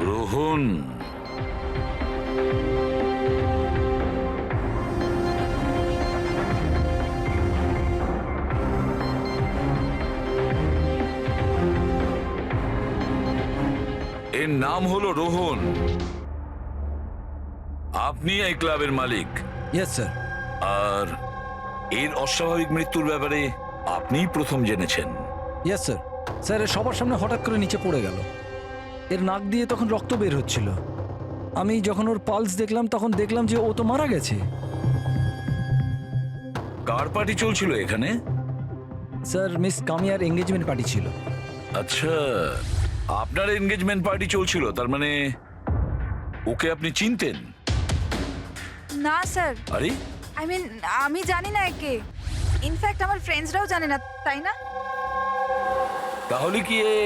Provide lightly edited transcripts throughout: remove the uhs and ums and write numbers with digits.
রোহন, এর নাম হলো রোহন। আপনি এই ক্লাবের মালিক। Yes sir. আর এর অস্বাভাবিক মৃত্যুর ব্যাপারে আপনিই প্রথম জেনেছেন। Yes sir. স্যার এর সবার সামনে হঠাৎ করে নিচে পড়ে গেল। এর নাক দিয়ে তখন রক্ত বের হচ্ছিল। আমি যখন ওর পালস দেখলাম তখন দেখলাম যে ও তো মারা গেছে। কার পার্টি চলছিল এখানে? স্যার মিস কামিয়ার এঙ্গেজমেন্ট পার্টি ছিল। আচ্ছা, আপনার এনগেজমেন্ট পার্টি চলছিল, তার মানে ওকে আপনি চিনতেন? না স্যার, আরে আই মিন আমি জানি না একে। ইনফ্যাক্ট আমার ফ্রেন্ডসরাও জানে না, তাই না? তাহলে কি এ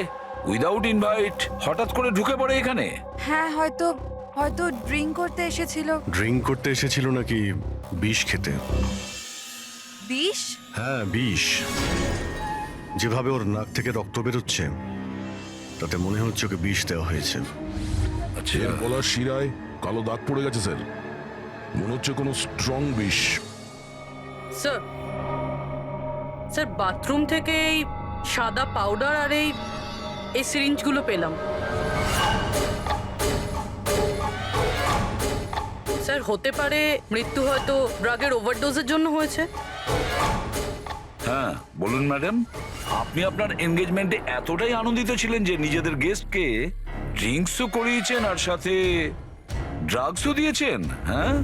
উইদাউট ইনভাইট হঠাৎ করে ঢুকে পড়ে এখানে? হ্যাঁ, হয়তো হয়তো ড্রিঙ্ক করতে এসেছিল। ড্রিঙ্ক করতে এসেছিল নাকি বিষ খেতে? বিষ? হ্যাঁ, বিষ। যেভাবে ওর নাক থেকে রক্ত বেরোচ্ছে তাতে মনে হচ্ছে ওকে বিষ দেওয়া হয়েছে। আচ্ছা, এর গলার শিরায় কালো দাগ পড়ে গেছে স্যার, মনে হচ্ছে কোনো স্ট্রং বিষ। স্যার, স্যার বাথরুম থেকে এই সাদা পাউডার আর এই সিরিঞ্জগুলো পেলাম। স্যার হতে পারে মৃত্যু হয়তো ড্রাগের ওভারডোজের জন্য হয়েছে। হ্যাঁ বলুন ম্যাডাম, আপনি আপনার এনগেজমেন্টে এতটাই আনন্দিত ছিলেন যে নিজেদের গেস্টকে ড্রিঙ্কসও করিয়েছেন আর সাথে ড্রাগসও দিয়েছেন? হ্যাঁ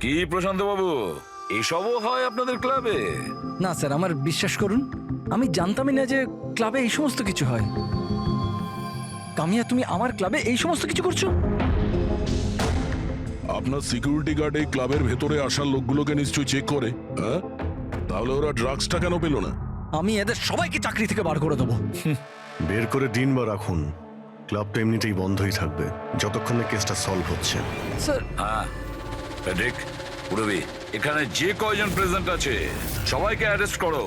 কি প্রশান্ত বাবু, এসবও হয় আপনাদের ক্লাবে? না স্যার, আমার বিশ্বাস করুন, আমি জানতামই না যে ক্লাবে এই সমস্ত কিছু হয়। কামিয়া, তুমি আমার ক্লাবে এই সমস্ত কিছু করছো? আপনার সিকিউরিটি গার্ড এই ক্লাবের ভেতরে আসার লোকগুলোকে নিশ্চয়ই চেক করে, হ্যাঁ? তাহলে ওরা ড্রাগসটা কেন পেল না? আমি এদের সবাইকে চাকরি থেকে বার করে দেবো। বের করে দিন বা রাখুন, ক্লাবটা এমনিতেই বন্ধই থাকবে যতক্ষণ না কেসটা সলভ হচ্ছে। স্যার হ্যাঁ ফেডরিক, পুরবি, এখানে যে কয়জন প্রেজেন্ট আছে সবাইকে অ্যারেস্ট করো,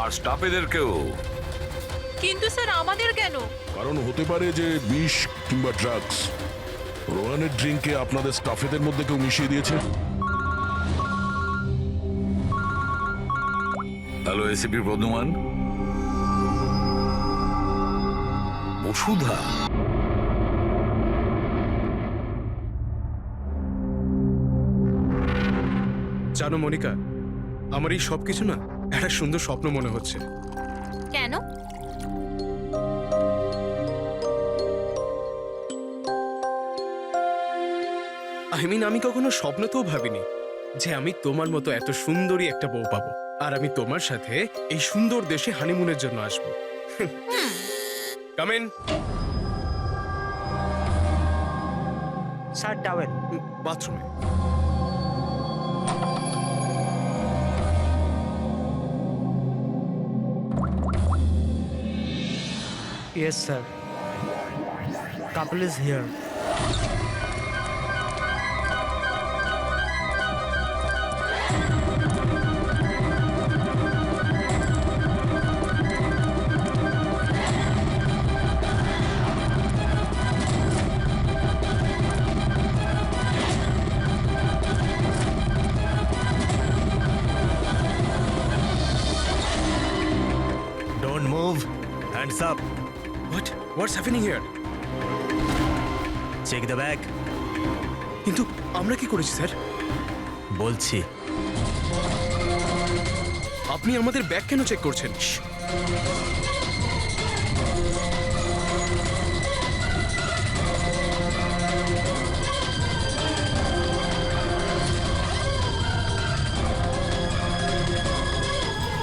আর স্টাফেদেরকেও। কিন্তু স্যার আমাদের কেন? কারণ হতে পারে যে বিষ কিংবা ড্রাগস রোহানের ড্রিঙ্কে আপনাদের স্টাফেদের মধ্যে কেউ মিশিয়ে দিয়েছে। Hello ACP Bardhaman. বসুধা, জানো মনিকা, আমার এই সবকিছু না একটা সুন্দর স্বপ্ন মনে হচ্ছে। কেন? আমি কখনো স্বপ্নতেও ভাবিনি যে আমি তোমার মতো এত সুন্দরী একটা বউ পাবো, আর আমি তোমার সাথে এই সুন্দর দেশে হানিমুনের জন্য আসবো। Come in. Sir towel. বাথরুমে। Yes, sir. Couple is here. Don't move. Hands up. What's happening here? Check the bag. কিন্তু আমরা কি করেছি স্যার? বলছি। আপনি আমাদের ব্যাগ কেন চেক করছেন?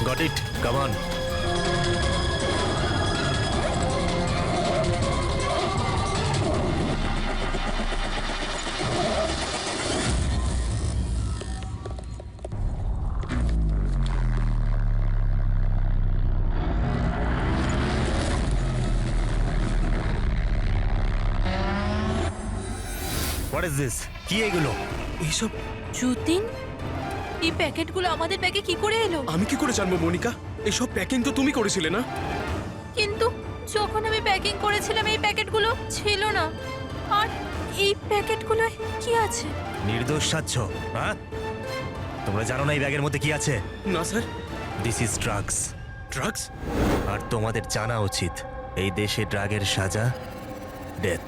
Got it. Come on. What is this? কি এগুলো? এইসব যতীন, এই প্যাকেটগুলো আমাদের ব্যাগে কি করে এলো? আমি কি করে জানবো মনিকা? এইসব প্যাকিং তো তুমি করেছিলে না? কিন্তু যখন আমি প্যাকিং করেছিলাম এই প্যাকেটগুলো ছিল না। আর এই প্যাকেটগুলোয় কি আছে? নির্দোষ সাচ্ছ, হ্যাঁ? তোমরা জানো না এই ব্যাগের মধ্যে কি আছে? না sir. This is drugs. Drugs? আর তোমাদের জানা উচিত এই দেশে ড্রাগের সাজা death.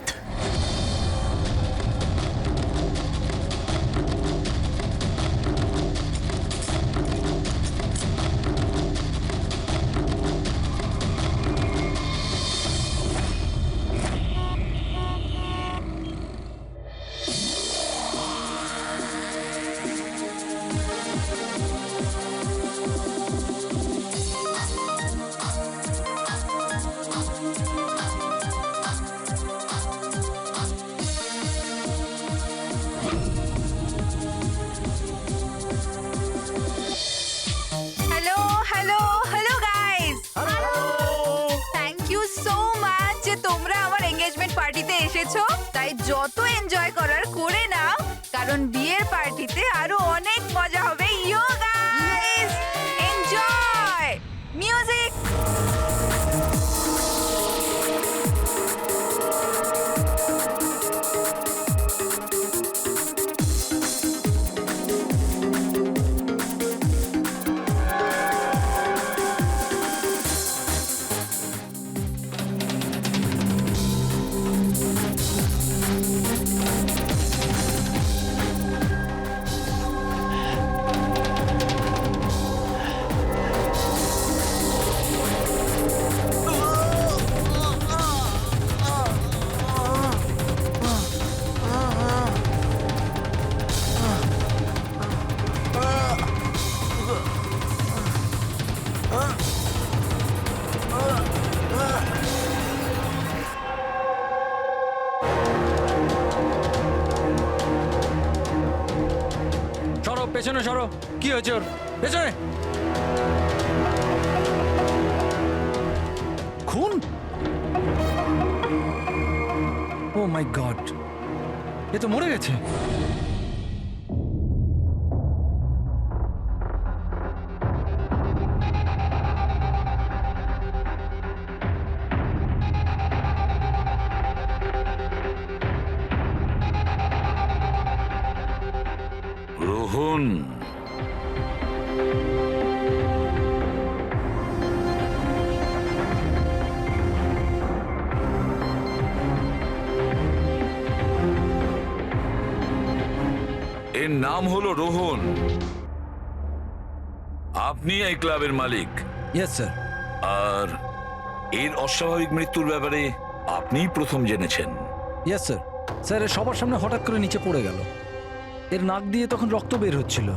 Hello hello hello guys, thank you so much যে তোমরা আমার এঙ্গেজমেন্ট পার্টিতে এসেছো। তাই যত এনজয় করার করে নাও, কারণ বিয়ের পার্টিতে আরো অনেক মজা হবে। You guys enjoy music. সরো পেছনে সরো। কি হয়েছে ওর? পেছনে। খুন? ও মাই গড, এ তো মরে গেছে। রোহন, এর নাম হলো রোহন। আপনি এই ক্লাবের মালিক, ইয়েস স্যার। আর এর অস্বাভাবিক মৃত্যুর ব্যাপারে আপনিই প্রথম জেনেছেন। Yes sir. স্যার এ সবার সামনে হঠাৎ করে নিচে পড়ে গেল। এর নাক দিয়ে তখন রক্ত বের হচ্ছিল।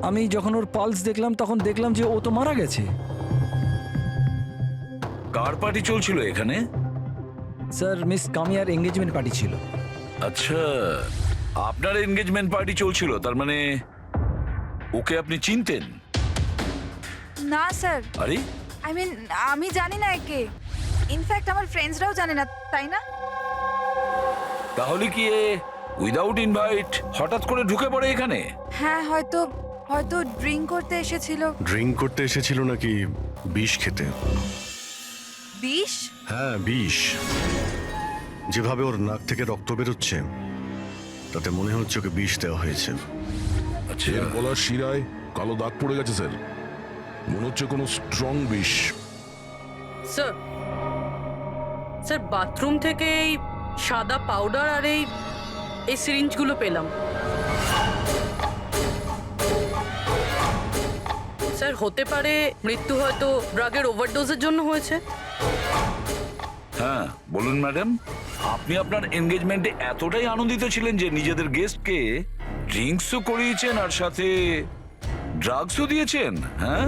আমি যখন ওর পালস দেখলাম তখন দেখলাম যে ও তো মারা গেছে। কার পার্টি চলছিল এখানে? স্যার মিস কামিয়ার এঙ্গেজমেন্ট পার্টি ছিল। আচ্ছা, আপনার এনগেজমেন্ট পার্টি চলছিল, তার মানে ওকে আপনি চিনতেন? না স্যার, আরে আই মিন আমি জানি না একে। ইনফ্যাক্ট আমার ফ্রেন্ডসরাও জানে না, তাই না? তাহলে কি এ উইদাউট ইনভাইট হঠাৎ করে ঢুকে পড়ে এখানে? হ্যাঁ, হয়তো হয়তো ড্রিঙ্ক করতে এসেছিল। ড্রিঙ্ক করতে এসেছিল নাকি বিষ খেতে? বিষ? হ্যাঁ, বিষ। যেভাবে ওর নাক থেকে রক্ত বেরোচ্ছে তাতে মনে হচ্ছে ওকে বিষ দেওয়া হয়েছে। আচ্ছা, এর গলার শিরায় কালো দাগ পড়ে গেছে স্যার, মনে হচ্ছে কোনো স্ট্রং বিষ। স্যার, স্যার বাথরুম থেকে এই সাদা পাউডার আর এই সিরিঞ্জগুলো পেলাম। স্যার হতে পারে মৃত্যু হয়তো ড্রাগের ওভারডোজের জন্য হয়েছে। হ্যাঁ বলুন ম্যাডাম, আপনি আপনার এনগেজমেন্টে এতটাই আনন্দিত ছিলেন যে নিজেদের গেস্টকে ড্রিঙ্কসও করিয়েছেন আর সাথে ড্রাগসও দিয়েছেন? হ্যাঁ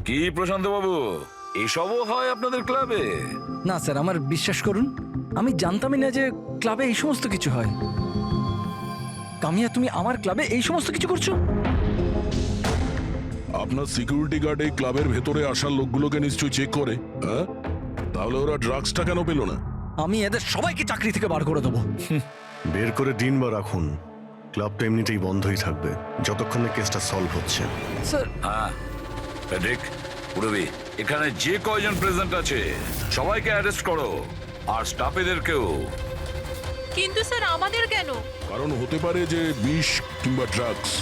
কি প্রশান্ত বাবু, এসবও হয় আপনাদের ক্লাবে? না স্যার, আমার বিশ্বাস করুন, আমি জানতামই না যে ক্লাবে এই সমস্ত কিছু হয়। কামিয়া, তুমি আমার ক্লাবে এই সমস্ত কিছু করছো? আপনার সিকিউরিটি গার্ড এই ক্লাবের ভেতরে আসার লোকগুলোকে নিশ্চয়ই চেক করে, হ্যাঁ? তাহলে ওরা ড্রাগসটা কেন পেল না? আমি এদের সবাইকে চাকরি থেকে বার করে দেবো। বের করে দিন বা রাখুন, ক্লাবটা এমনিতেই বন্ধই থাকবে যতক্ষণ না কেসটা সলভ হচ্ছে। স্যার, হ্যাঁ প্যাট্রিক, পুরবি, এখানে যে কয়জন প্রেজেন্ট আছে সবাইকে অ্যারেস্ট করো, আর স্টাফেদেরকেও। কিন্তু স্যার আমাদের কেন? কারণ হতে পারে যে বিষ কিংবা ড্রাগস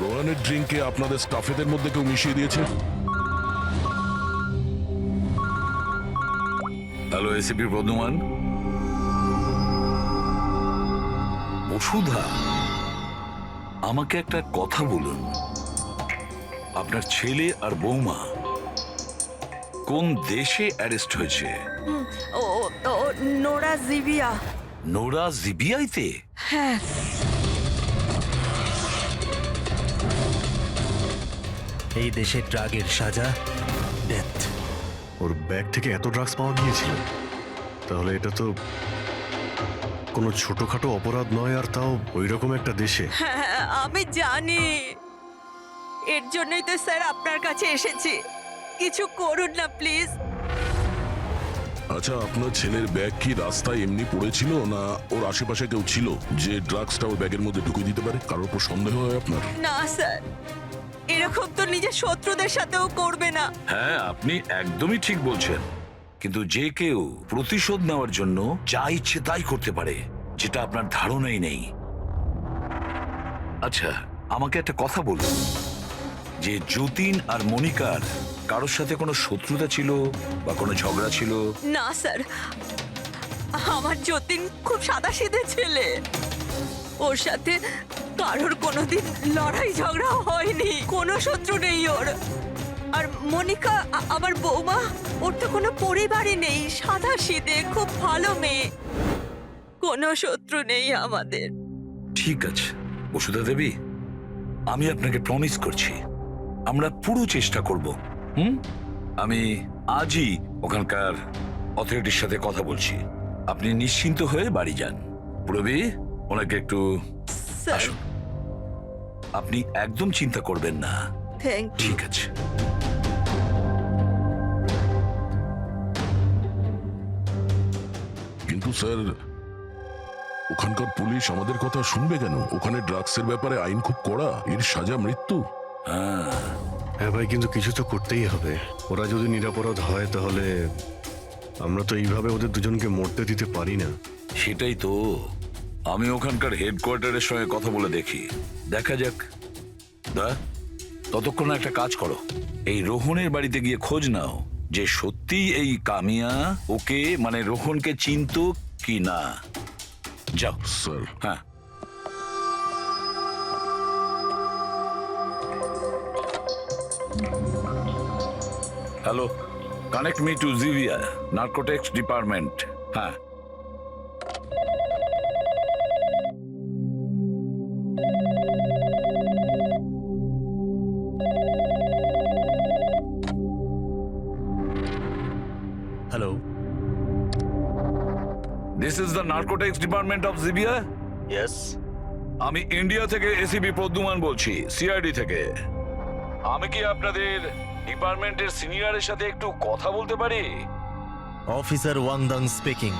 রোহানের ড্রিঙ্কে আপনাদের স্টাফেদের মধ্যে কেউ মিশিয়ে দিয়েছে। Hello ACP Pradyuman. বসুধা, আমাকে একটা কথা বলুন, আপনার ছেলে আর বৌমা কোন দেশে অ্যারেস্ট হয়েছে? ও ও নোরা জিভিয়া। নোরা জিবিআইতে? হ্যাঁ। এই দেশে ড্রাগের সাজা ডেথ। ওর ব্যাগ থেকে এত ড্রাগস পাওয়া গিয়েছিল, তাহলে এটা তো কোনো ছোটখাটো অপরাধ নয়, আর তাও ওই রকম একটা দেশে। হ্যাঁ, আমি জানি, এর জন্যই তো স্যার আপনার কাছে এসেছি। কিছু করুন না প্লিজ। আচ্ছা, আপনার ছেলের ব্যাগ কি রাস্তায় এমনি পড়েছিল, না ওর আশেপাশে কেউ ছিল যে ড্রাগসটা ওর ব্যাগের মধ্যে ঢুকিয়ে দিতে পারে? কারোর উপর সন্দেহ হয় আপনার? না স্যার, এরকম তো নিজের শত্রুদের সাথেও করবে না। হ্যাঁ, আপনি একদমই ঠিক বলছেন, কিন্তু যে কেউ প্রতিশোধ নেওয়ার জন্য যা ইচ্ছে তাই করতে পারে, যেটা আপনার ধারণাই নেই। আচ্ছা, আমাকে একটা কথা বলুন, যে যতীন আর মনিকার কারোর সাথে কোনো শত্রুতা ছিল বা কোনো ঝগড়া ছিল? না স্যার, আমার যতীন খুব সাদাসিধে ছেলে, ওর সাথে কারোর কোনোদিন লড়াই ঝগড়া হয়নি, কোনো শত্রু নেই ওর। আর মনিকা আমার বৌমা, ওর তো কোনো পরিবারই নেই, সাদাসিধে খুব ভালো মেয়ে, কোনো শত্রু নেই আমাদের। ঠিক আছে বসুধা দেবী, আমি আপনাকে প্রমিস করছি আমরা পুরো চেষ্টা করব। আমি আজই ওখানকার অথরিটির সাথে কথা বলছি, আপনি নিশ্চিন্ত হয়ে বাড়ি যান। পুরবী, ওনাকে একটু স্যার, আসুন। আপনি একদম চিন্তা করবেন না। Thank you. ঠিক আছে। কিন্তু স্যার, ওখানকার পুলিশ আমাদের কথা শুনবে কেন? ওখানে ড্রাগসের ব্যাপারে আইন খুব কড়া, এর সাজা মৃত্যু। হ্যাঁ ভাই, কিন্তু কিছু তো করতেই হবে। ওরা যদি নিরাপরাধ হয়, তাহলে আমরা তো এইভাবে ওদের দুজনকে মরতে দিতে পারি না। সেটাই তো, আমি ওখানকার হেডকোয়ার্টারের সঙ্গে কথা বলে দেখি, দেখা যাক। দা, ততক্ষণ একটা কাজ করো, এই রোহনের বাড়িতে গিয়ে খোঁজ নাও যে সত্যি এই কামিয়া ওকে মানে রোহনকে চিনতো কি না। যাও। স্যার, হ্যাঁ। Hello, connect me to Zivia narcotics department. হ্যাঁ। Hello, this is the narcotics department of Zivia. Yes. আমি ইন্ডিয়া থেকে এসিপি প্রদ্যুমান বলছি, সিআইডি থেকে। আমি কি আপনাদের ডিপার্টমেন্টের সিনিয়রের সাথে একটু কথা বলতে পারি? Officer Wangdang speaking.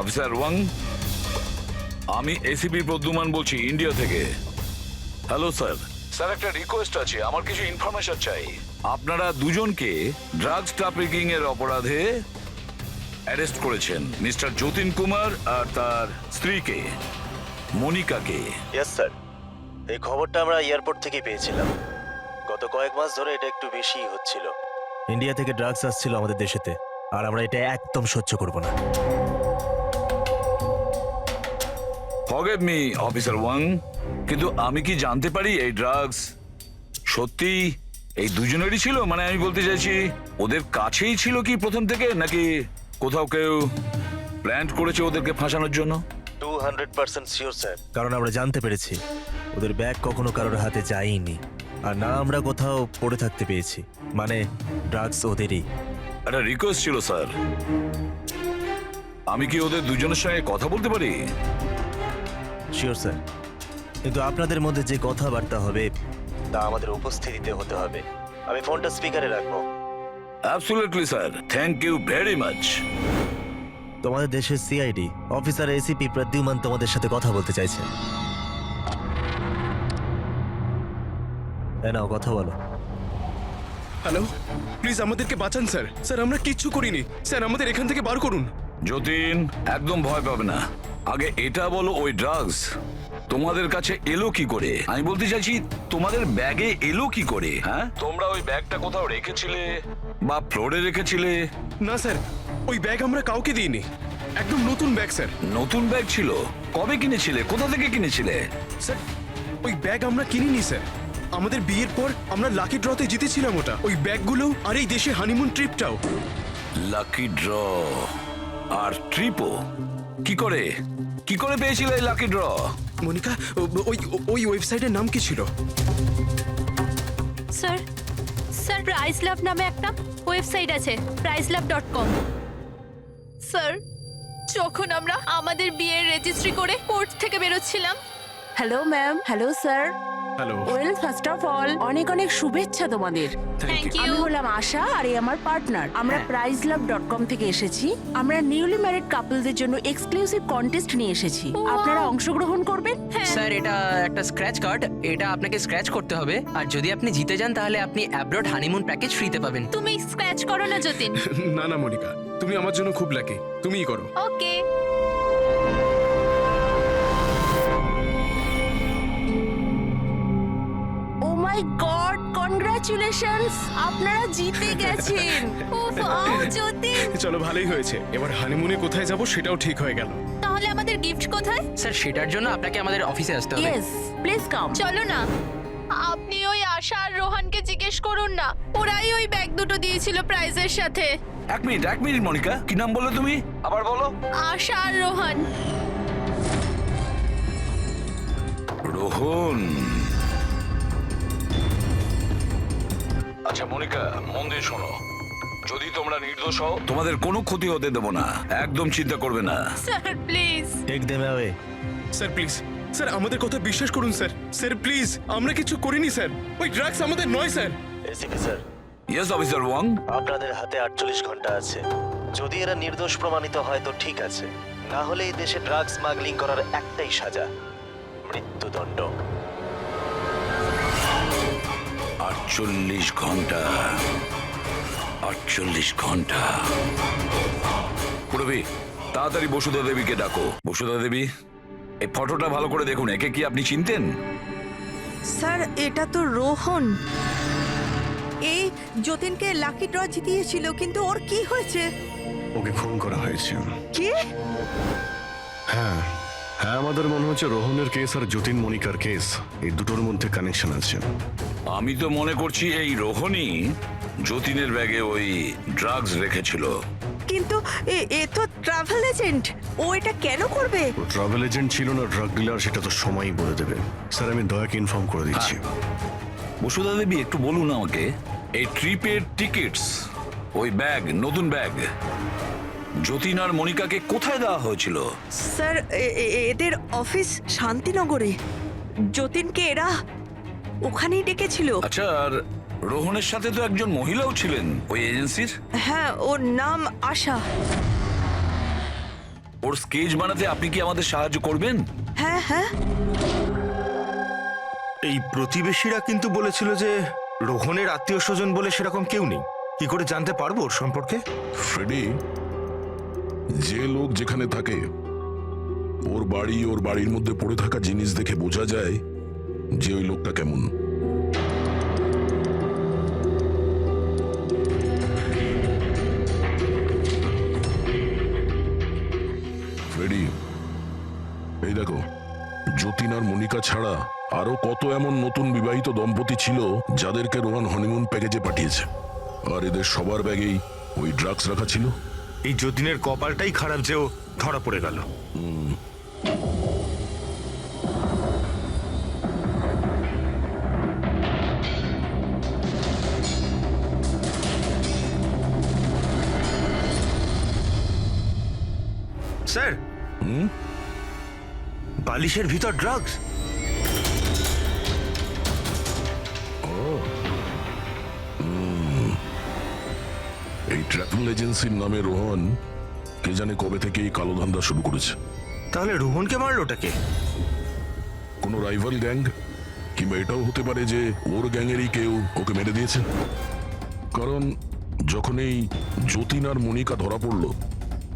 Officer Wang, আমি এসিপি প্রদ্যুমান বলছি ইন্ডিয়া থেকে। Hello sir. স্যার, একটা রিকোয়েস্ট আছে, আমার কিছু ইনফরমেশন চাই। আপনারা দুজনকে ড্রাগস ট্রাফিকিং এর অপরাধে অ্যারেস্ট করেছেন, মিস্টার যতীন কুমার আর তার স্ত্রীকে মনিকাকে। ইয়েস স্যার, এই খবরটা আমরা এয়ারপোর্ট থেকে পেয়েছিলাম। গত কয়েক মাস ধরে এটা একটু বেশি হচ্ছিল। ইন্ডিয়া থেকে ড্রাগস আসছিল আমাদের দেশেতে, আর আমরা এটা একদম সহ্য করব না। ফরগিভ মি অফিসার ওয়াং, কিন্তু আমি কি জানতে পারি এই ড্রাগস সত্যি এই দুজনেরই ছিল? মানে আমি বলতে চাইছি, ওদের কাছেই ছিল কি প্রথম থেকে, নাকি কোথাও কেউ প্ল্যান করেছে ওদেরকে ফাঁসানোর জন্য? 200% শিওর স্যার, কারণ আমরা জানতে পেরেছি ওদের ব্যাগ কখনো কারোর হাতে যায়নি, আর না আমরা কোথাও পড়ে থাকতে পেয়েছি। মানে ড্রাগস ওদেরই। একটা রিকোয়েস্ট ছিল স্যার, আমি কি ওদের দুজনের সঙ্গে কথা বলতে পারি? শিওর স্যার, কিন্তু আপনাদের মধ্যে যে কথাবার্তা হবে তা আমাদের উপস্থিতিতে হতে হবে। আমি ফোনটা স্পিকারে রাখবো। Absolutely sir, thank you very much. তোমাদের দেশের সিআইডি অফিসার এসিপি প্রদ্যুমান তোমাদের সাথে কথা বলতে চাইছেন। নাও কথা বলো। হ্যালো, প্লিজ আমাদেরকে বাঁচান স্যার। স্যার, আমরা কিচ্ছু করিনি স্যার, আমাদের এখান থেকে বার করুন। যতীন, একদম ভয় পাবে না। আগে এটা বলো, ওই ড্রাগস তোমাদের কাছে এলো কি করে? আমি বলতে চাইছি তোমাদের ব্যাগে এলো কি করে? হ্যাঁ, তোমরা ওই ব্যাগটা কোথাও রেখেছিলে বা ফ্লোরে রেখেছিলে? না স্যার, ওই ব্যাগ আমরা কাউকে দিইনি, একদম নতুন ব্যাগ স্যার। নতুন ব্যাগ ছিল? কবে কিনেছিলে? কোথা থেকে কিনেছিলে? স্যার ওই ব্যাগ আমরা কিনিনি স্যার, আমাদের বিয়ের পর আমরা লাকি ড্রতে জিতেছিলাম ওটা, ওই ব্যাগগুলো আর এই দেশে হানিমুন ট্রিপটাও। লাকি ড্র আর ট্রিপও? কি করে পেয়েছিলে এই লাকি ড্র? মনিকা, ওই ওই ওয়েবসাইটের নাম কি ছিল? স্যার স্যার প্রাইস লাভ নামে একটা ওয়েবসাইট আছে, pricelove.com। স্যার, যখন আমরা আমাদের বিয়ের রেজিস্ট্রি করে কোর্ট থেকে বেরোচ্ছিলাম। Hello ma'am, hello sir. Hello. Well, first of all অনেক অনেক শুভেচ্ছা তোমাদের। Thank you. আমি হলাম আশা আর এই আমার পার্টনার। আমরা pricelove.com থেকে এসেছি। আমরা নিউলি ম্যারিড কাপলদের জন্য এক্সক্লুসিভ কন্টেস্ট নিয়ে এসেছি। আপনারা অংশগ্রহণ করবেন? স্যার, এটা একটা স্ক্র্যাচ কার্ড, এটা আপনাকে স্ক্র্যাচ করতে হবে, আর যদি আপনি জিতে যান তাহলে আপনি অ্যাব্রড হানিমুন প্যাকেজ ফ্রিতে পাবেন। তুমি স্ক্র্যাচ করো না যতীন। না না মনিকা, তুমি আমার জন্য খুব লাকি, তুমিই করো। ওকে। ও মাই গড, কনগ্রাচুলেশনস, আপনারা জিতে গেছেন। উফ, যতীন। চলো, ভালোই হয়েছে, এবার হানিমুনে কোথায় যাব সেটাও ঠিক হয়ে গেল। তাহলে আমাদের গিফট কোথায়? স্যার, সেটার জন্য আপনাকে আমাদের অফিসে আসতে হবে। Yes, please come. চলো না, আপনি ওই আশা আর রোহানকে জিজ্ঞেস করুন না, ওরাই ওই ব্যাগ দুটো দিয়েছিল প্রাইজের সাথে। এক মিনিট মনিকা, কি নাম বললে তুমি? আবার বলো। আশা আর রোহান। রোহন। আচ্ছা মনিকা, মন দিয়ে শোনো, যদি তোমরা নির্দোষ হও তোমাদের কোনো ক্ষতি হতে দেবো না, একদম চিন্তা করবে না। Sir please. Take them away. Sir please, sir আমাদের কথা বিশ্বাস করুন স্যার। স্যার প্লিজ, আমরা কিছু করিনি স্যার, ওই ড্রাগস আমাদের নয় sir. ACP sir, yes officer Wang. আপনাদের হাতে 48 ঘন্টা আছে। যদি এরা নির্দোষ প্রমাণিত হয় তো ঠিক আছে, না হলে এই দেশে ড্রাগস স্মাগলিং করার একটাই সাজা, মৃত্যুদণ্ড। 48 ঘন্টা। 48 ঘন্টা। পুরবি, তাড়াতাড়ি বসুধা দেবীকে ডাকো। বসুধা দেবী, এই ফটোটা ভালো করে দেখুন, একে কি আপনি চিনতেন? স্যার, এটা তো রোহন। এই যতীনকে লাকি ড্র জিতিয়েছিল, কিন্তু ওর কি হয়েছে? ওকে খুন করা হয়েছে। কি? হ্যাঁ, আমাদের মনে হচ্ছে রোহনের কেস আর যতীন মনিকার কেস, এই দুটোর মধ্যে কানেকশন আছে। আমি তো মনে করছি এই রোহনই যতীনের ব্যাগে ওই ড্রাগস রেখেছিল। কিন্তু এ তো ট্রাভেল এজেন্ট, ও এটা কেন করবে? ও ট্রাভেল এজেন্ট ছিল না ড্রাগ ডিলার সেটা তো সময়ই বলে দেবে। স্যার, আমি দয়াকে ইনফর্ম করে দিচ্ছি। বসুধা দেবী, একটু বলুন আমাকে, এই ট্রিপের টিকিটস, ওই ব্যাগ, নতুন ব্যাগ, যতীন আর মনিকাকে কোথায় দেওয়া হয়েছিল? স্যার, এদের অফিস শান্তিনগরে। যতীনকে এরা ওখানেই ডেকেছিল। আচ্ছা, আর রোহনের সাথে তো একজন মহিলাও ছিলেন ওই এজেন্সির। হ্যাঁ, ওর নাম আশা। ওর স্কেচ বানাতে আপনি কি আমাদের সাহায্য করবেন? হ্যাঁ হ্যাঁ। এই প্রতিবেশীরা কিন্তু বলেছিল যে রোহনের আত্মীয় স্বজন বলে সেরকম কেউ নেই। কি করে জানতে পারবো ওর সম্পর্কে? ফ্রেডি, যে লোক যেখানে থাকে ওর বাড়ির মধ্যে পড়ে থাকা জিনিস দেখে বোঝা যায় যে ওই লোকটা কেমন। ফ্রেডি, এই দেখো, যতীন আর মনিকা ছাড়া আরো কত এমন নতুন বিবাহিত দম্পতি ছিল যাদেরকে রোহন হনিমুন প্যাকেজে পাঠিয়েছে, আর এদের সবার ব্যাগেই ওই ড্রাগস রাখা ছিল। এই যতীনের কপালটাই খারাপ যে ও ধরা পড়ে গেল। স্যার, বালিশের ভিতর ড্রাগস। এই ট্রাভেল এজেন্সির নামে রোহন কে জানে কবে থেকে এই কালো ধান্দা শুরু করেছে। তাহলে রোহনকে মারলোটাকে? কোনো রাইভাল গ্যাং, কিংবা এটাও হতে পারে যে ওর গ্যাংয়েরই কেউ ওকে মেরে দিয়েছে। কারণ যখন এই যতীন আর মনিকা ধরা পড়ল,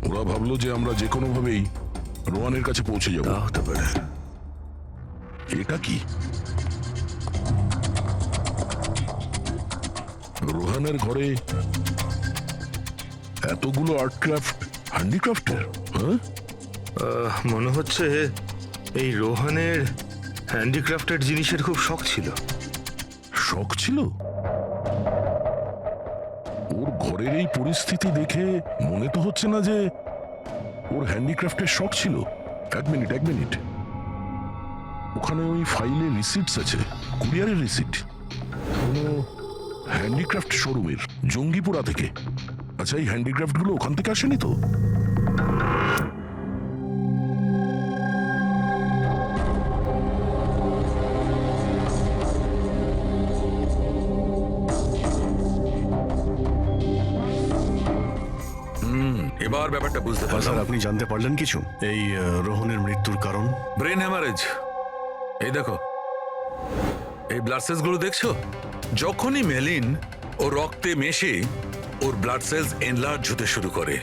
ওরা ভাবলো যে আমরা যে কোনো ভাবেই রোহানের কাছে পৌঁছে যাব। তা হতে পারে। এটা কি? রোহানের ঘরে এতগুলো আর্ট ক্রাফট, হ্যান্ডিক্রাফটের। হ্যাঁ, মনে হচ্ছে এই রোহানের হ্যান্ডিক্রাফটেড জিনিসের খুব শখ ছিল। শখ ছিল? ওর ঘরের এই পরিস্থিতি দেখে মনে তো হচ্ছে না যে ওর হ্যান্ডিক্রাফটের শখ ছিল। এক মিনিট, ওখানে ওই ফাইলে রিসিটস আছে, কুরিয়ারের রিসিট, কোনো হ্যান্ডিক্রাফট শোরুমের, জঙ্গিপুরা থেকে। আচ্ছা, এই হ্যান্ডিক্রাফট গুলো ওখান থেকে আসেনি তো? এবার ব্যাপারটা বুঝতে স্যার, পারলাম। আপনি জানতে পারলেন কিছু এই রোহনের মৃত্যুর কারণ? Brain haemorrhage. এই দেখো, এই ব্লাড সেলস গুলো দেখছো? যখনই মেলিন ও রক্তে মেশে ওর ব্লাড সেলস এনলার্জ হতে শুরু করে,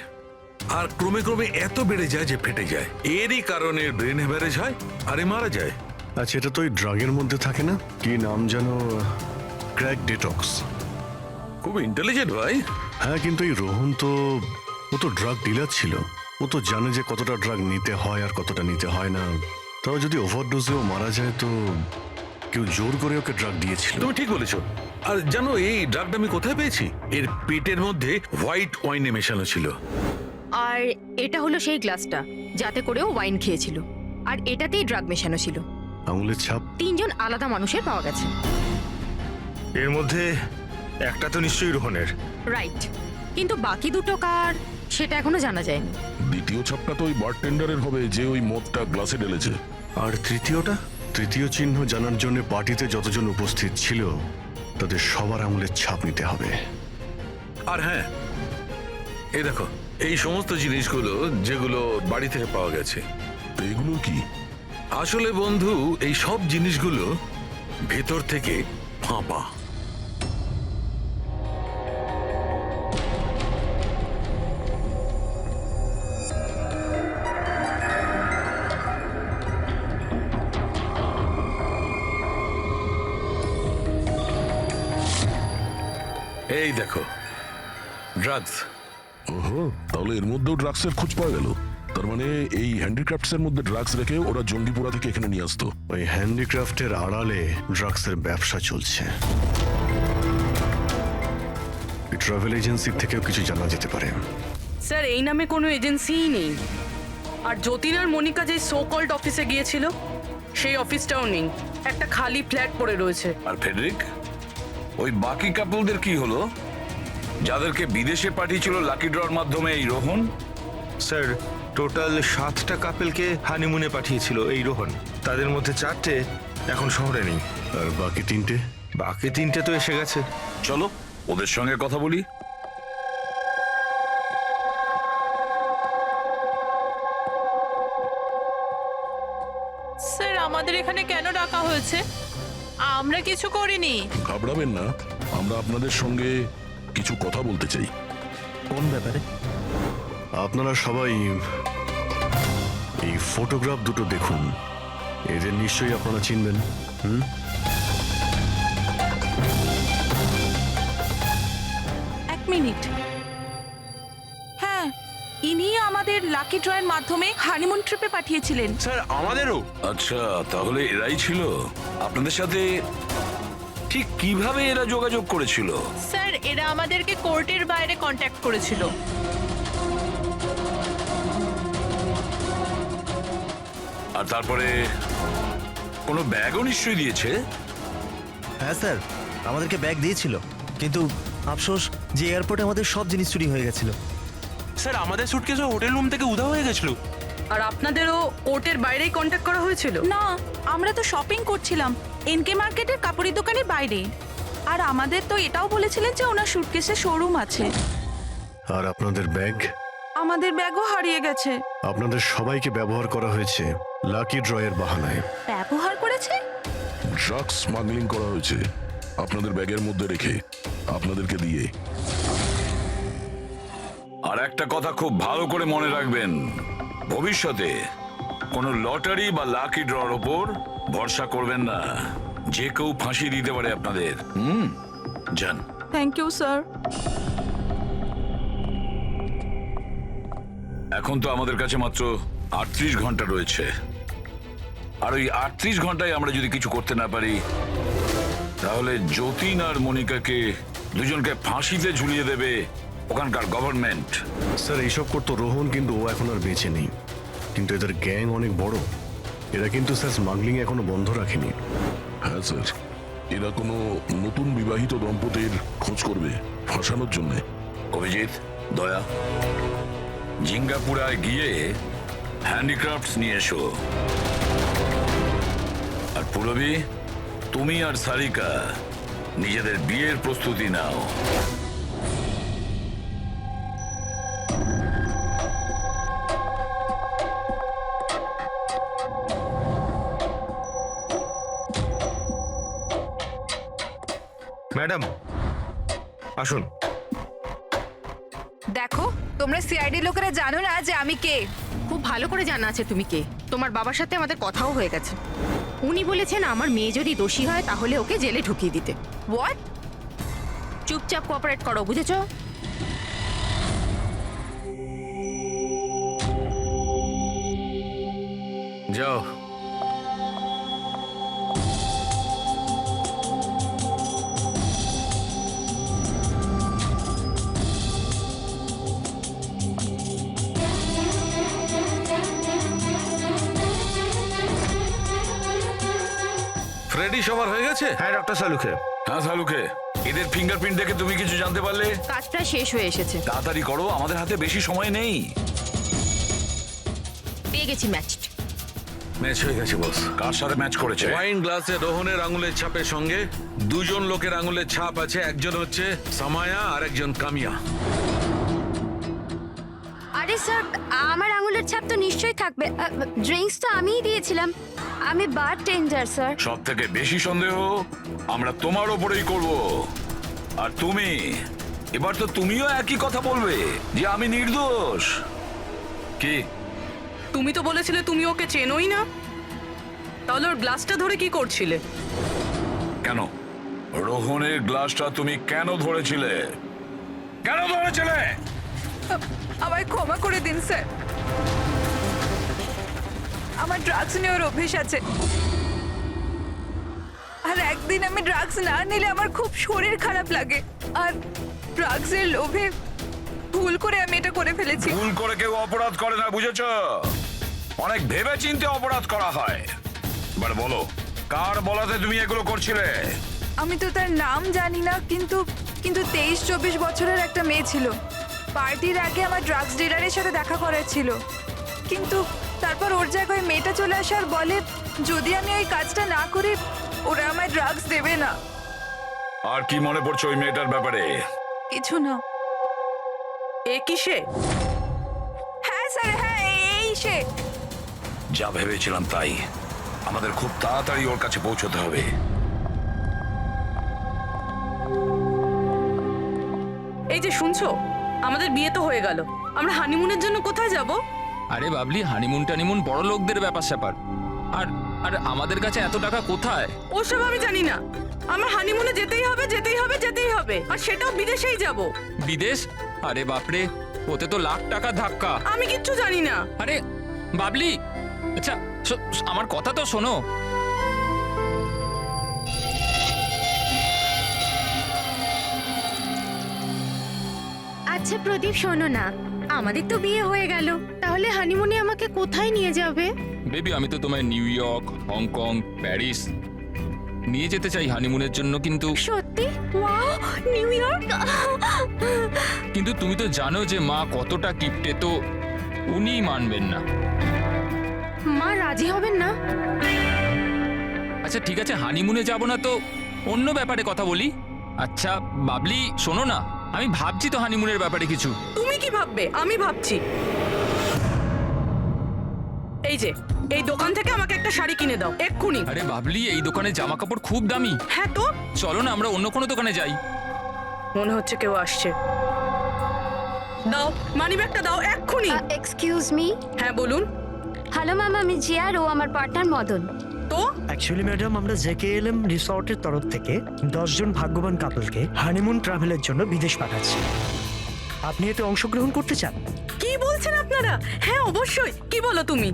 আর ক্রমে ক্রমে এত বেড়ে যায় যে ফেটে যায়। এরই কারণে ব্রেন হ্যামারেজ হয় আর এ মারা যায়। আচ্ছা, এটা তো ওই ড্রাগের মধ্যে থাকে না? কি নাম যেন? Crack detox. খুব ইন্টেলিজেন্ট ভাই। হ্যাঁ, কিন্তু এই রোহন তো ড্রাগ ডিলার ছিল। ও তো জানে যে কতটা ড্রাগ নিতে হয় আর কতটা নিতে হয় না। তাও যদি ওভারডোজেও মারা যায় তো কেউ জোর করে ওকে ড্রাগ দিয়েছিল। তুমি ঠিক বলেছো। আর জানো এই ড্রাগটা আমি কোথায় পেয়েছি? এর পেটের মধ্যে হোয়াইট ওয়াইনে মেশানো ছিল। আর এটা হলো সেই গ্লাসটা যাতে করেও ওয়াইন খেয়েছিল, আর এটাতেই ড্রাগ মেশানো ছিল। আঙুলের ছাপ? 3 জন আলাদা মানুষের পাওয়া গেছে। এর মধ্যে একটা তো নিশ্চয়ই রোহনের। রাইট, কিন্তু বাকি দুটো কার সেটা এখনো জানা যায়নি। দ্বিতীয় ছাপটা তো ওই বারটেন্ডারের হবে যে ওই মদটা গ্লাসে ঢেলেছে। আর তৃতীয়টা? তৃতীয় চিহ্ন জানার জন্য পার্টিতে যতজন উপস্থিত ছিল তাদের সবার আঙুলের ছাপ নিতে হবে। আর হ্যাঁ, এই দেখো, এই সমস্ত জিনিসগুলো যেগুলো বাড়ি থেকে পাওয়া গেছে। তো এগুলো কি? আসলে বন্ধু, এই সব জিনিসগুলো ভেতর থেকে ফাঁপা। এই দেখো, ড্রাগস। ওহো, তাহলে এর মধ্যেও ড্রাগসের খোঁজ পাওয়া গেল। তার মানে এই হ্যান্ডিক্রাফটস এর মধ্যে ড্রাগস রেখে ওরা জঙ্গিপুরা থেকে এখানে নিয়ে আসতো। ওই হ্যান্ডিক্রাফটের আড়ালে ড্রাগসের ব্যবসা চলছে। ট্রাভেল এজেন্সির থেকেও কিছু জানা যেতে পারে। স্যার, এই নামে কোনো এজেন্সিই নেই। আর যতীন আর মনিকা যে সো কল্ড অফিসে গিয়েছিল সেই অফিসটাও নেই। একটা খালি ফ্ল্যাট পড়ে রয়েছে। আর ফেডরিক, ওই বাকি কাপলদের কি হলো যাদেরকে বিদেশে পাঠিয়েছিল লাকি ড্রর মাধ্যমে এই রোহন? স্যার, টোটাল 7টা কাপেলকে হানিমুনে পাঠিয়েছিল এই রোহন। তাদের মধ্যে 4টে এখন শহরে নেই। আর বাকি 3টে? বাকি 3টে তো এসে গেছে। চলো ওদের সঙ্গে কথা বলি। স্যার, আমাদের এখানে কেন ডাকা হয়েছে? আমরা কিছু করিনি। ঘাবড়াবেন না, আমরা আপনাদের সঙ্গে কিছু কথা বলতে চাই। কোন ব্যাপারে? আপনারা সবাই এই ফটোগ্রাফ দুটো দেখুন। এদের নিশ্চয়ই আপনারা চিনবেন। এক মিনিট। হ্যাঁ, ইনি আমাদের লাকি ড্রয়ের মাধ্যমে হানিমুন ট্রিপে পাঠিয়েছিলেন। স্যার, আমাদেরও। আচ্ছা, তাহলে এরাই ছিল আপনাদের সাথে। ঠিক কিভাবে এরা যোগাযোগ করেছিল? স্যার, এরা আমাদেরকে কোর্টের বাইরে কন্ট্যাক্ট করেছিল। আর তারপরে কোনো ব্যাগও নিশ্চয়ই দিয়েছে। হ্যাঁ স্যার, আমাদেরকে ব্যাগ দিয়েছিল, কিন্তু আফসোস যে এয়ারপোর্টে আমাদের সব জিনিস চুরি হয়ে গেছিল। স্যার, আমাদের সুটকেসও হোটেল রুম থেকে উধাও হয়ে গেছিল। আর আপনাদেরও কোর্টের বাইরেই কন্ট্যাক্ট করা হয়েছিল? না, আমরা তো শপিং করছিলাম এনকে মার্কেটের কাপড়ের দোকানের বাইরে। আর আমাদের তো এটাও বলেছিলেন যে ওনার সুটকেসে শোরুম আছে। আর আপনাদের ব্যাগ? আমাদের ব্যাগও হারিয়ে গেছে। আপনাদের সবাইকে ব্যবহার করা হয়েছে লাকি ড্রয়ের বাহানায়। ব্যবহার করেছে? ড্রাগস স্মাগলিং করা হয়েছে আপনাদের ব্যাগের মধ্যে রেখে আপনাদেরকে দিয়ে। আর একটা কথা খুব ভালো করে মনে রাখবেন, ভবিষ্যতে কোনো লটারি বা লাকি ড্রর ওপর ভরসা করবেন না। যে কেউ ফাঁসি দিতে পারে আপনাদের। যান। Thank you sir. এখন তো আমাদের কাছে মাত্র 38 ঘন্টা রয়েছে, আর ওই 38 ঘন্টায় আমরা যদি কিছু করতে না পারি, তাহলে যতীন আর মনিকাকে দুজনকে ফাঁসিতে ঝুলিয়ে দেবে ওখানকার গভর্নমেন্ট। স্যার এইসব করতো রোহন, কিন্তু ও এখন আর বেঁচে নেই। কিন্তু এদের গ্যাং অনেক বড়। এরা কিন্তু স্যার স্মাগলিং এখনো বন্ধ রাখেনি। হ্যাঁ স্যার, এরা কোনো নতুন বিবাহিত দম্পতির খোঁজ করবে ফাঁসানোর জন্য। অভিজিৎ, দয়া, জিঙ্গাপুরায় গিয়ে হ্যান্ডিক্রাফটস নিয়ে এসো। আর পুরবী, তুমি আর সারিকা নিজেদের বিয়ের প্রস্তুতি নাও। ম্যাডাম আসুন। দেখো, তোমরা সিআইডি লোকেরা জানো না যে আমি কে। খুব ভালো করে জানা আছে তুমি কে। তোমার বাবার সাথে আমাদের কথাও হয়ে গেছে। উনি বলেছেন আমার মেয়ে যদি দোষী হয় তাহলে ওকে জেলে ঢুকিয়ে দিতে। হোয়াট? চুপচাপ কোঅপারেট করো, বুঝেছো? যাও। ফ্রেডি সবার হয়ে গেছে? হ্যাঁ ডক্টর সালুখে। হ্যাঁ সালুকে, এদের ফিঙ্গারপ্রিন্ট দেখে তুমি কিছু জানতে পারলে? কাজটা শেষ হয়ে এসেছে। তাড়াতাড়ি করো, আমাদের হাতে বেশি সময় নেই। পেয়ে গেছি ম্যাচড। ম্যাচ হয়ে গেছে বস। কার সাথে ম্যাচ করেছে? ওয়াইন গ্লাসে রোহনের আঙুলের ছাপের সঙ্গে দুজন লোকের আঙুলের ছাপ আছে। একজন হচ্ছে সামায়া আর একজন কামিয়া। আরে স্যার, আমার আঙুলের ছাপ তো নিশ্চয়ই থাকবে। ড্রিঙ্কস তো আমিই দিয়েছিলাম। আমি বার টেন্ডার স্যার। সব থেকে বেশি সন্দেহ আমরা তোমার ওপরেই করব। আর তুমি, এবার তো তুমিও একই কথা বলবে যে আমি নির্দোষ। কি? তুমি তো বলেছিলে তুমি ওকে চেনোই না, তাহলে ওর গ্লাসটা ধরে কি করছিলে? কেন রোহনের গ্লাসটা তুমি কেন ধরেছিলে? কেন ধরেছিলে? আমায় ক্ষমা করে দিন স্যার। আমার ড্রাগস নেওয়ার অভ্যেস আছে, আর একদিন আমি ড্রাগস না নিলে আমার খুব শরীর খারাপ লাগে। আর ড্রাগসের লোভে ভুল করে আমি এটা করে ফেলেছি। ভুল করে কেউ অপরাধ করে না, বুঝেছো? অনেক ভেবে চিন্তে অপরাধ করা হয়। এবার বলো, কার বলাতে তুমি এগুলো করছিলে? আমি তো তার নাম জানি না, কিন্তু 23-24 বছরের একটা মেয়ে ছিল। পার্টির আগে আমার ড্রাগস ডিলারের সাথে দেখা করার ছিল, কিন্তু তারপর ওর জায়গায় মেয়েটা চলে আসে আর বলে যদি আমি এই কাজটা না করি ওরা আমায় ড্রাগস দেবে না। আর কি মনে পড়ছে ওই মেয়েটার ব্যাপারে? কিছু না। এ কিসে? হ্যাঁ স্যার, হ্যাঁ এই সে। যা ভেবেছিলাম তাই। আমাদের খুব তাড়াতাড়ি ওর কাছে পৌঁছতে হবে। এই যে শুনছো, আমাদের বিয়ে তো হয়ে গেল, আমরা হানিমুনের জন্য কোথায় যাব? আরে বাবলি, হানিমুন টানিমুন বড় লোকদের ব্যাপার স্যাপার। আর আর আমাদের কাছে এত টাকা কোথায়? ওসব আমি জানি না। আমার হানিমুনে যেতেই হবে, যেতেই হবে, যেতেই হবে, আর সেটাও বিদেশেই যাব। বিদেশ? আরে বাপরে, ওতে তো লাখ টাকা ধাক্কা। আমি কিচ্ছু জানি না। আরে বাবলি, আচ্ছা আমার কথা তো শোনো। আচ্ছা প্রদীপ, শোনো না, আমাদের তো বিয়ে হয়ে গেল, তাহলে হানিমুনে আমাকে কোথায় নিয়ে যাবে? বেবি, আমি তো তোমায় নিউ ইয়র্ক, হংকং, প্যারিস নিয়ে যেতে চাই হানিমুনের জন্য, কিন্তু সত্যি? Wow, new York! কিন্তু তুমি তো জানো যে মা কতটা কিপটে, তো উনি মানবেন না। মা রাজি হবেন না? আচ্ছা ঠিক আছে, হানিমুনে যাব না তো অন্য ব্যাপারে কথা বলি। আচ্ছা বাবলি শোনো না, আমি ভাবছি তো হানিমুনের ব্যাপারে কিছু। তুমি কি ভাববে? আমি ভাবছি। এই যে এই দোকান থেকে আমাকে একটা শাড়ি কিনে দাও এক্ষুনি। আরে বাবলি, এই দোকানে জামা কাপড় খুব দামি। হ্যাঁ তো চলো না আমরা অন্য কোনো দোকানে যাই। মনে হচ্ছে কেউ আসছে। দাও মানিব্যাগটা দাও এক্ষুনি। Excuse me. হ্যাঁ বলুন। হ্যালো ম্যাম, আমি জিয়া আর ও আমার পার্টনার মদন। তো অ্যাকচুয়ালি ম্যাডাম, আমরা জেকেএলএম রিসর্টের তরফ থেকে 10 জন ভাগ্যবান কাপলকে হানিমুন ট্রাভেলের জন্য বিদেশ পাঠাচ্ছি। আপনি এতে অংশগ্রহণ করতে চান? কি বলছেন আপনারা? হ্যাঁ অবশ্যই। কি বলো তুমি?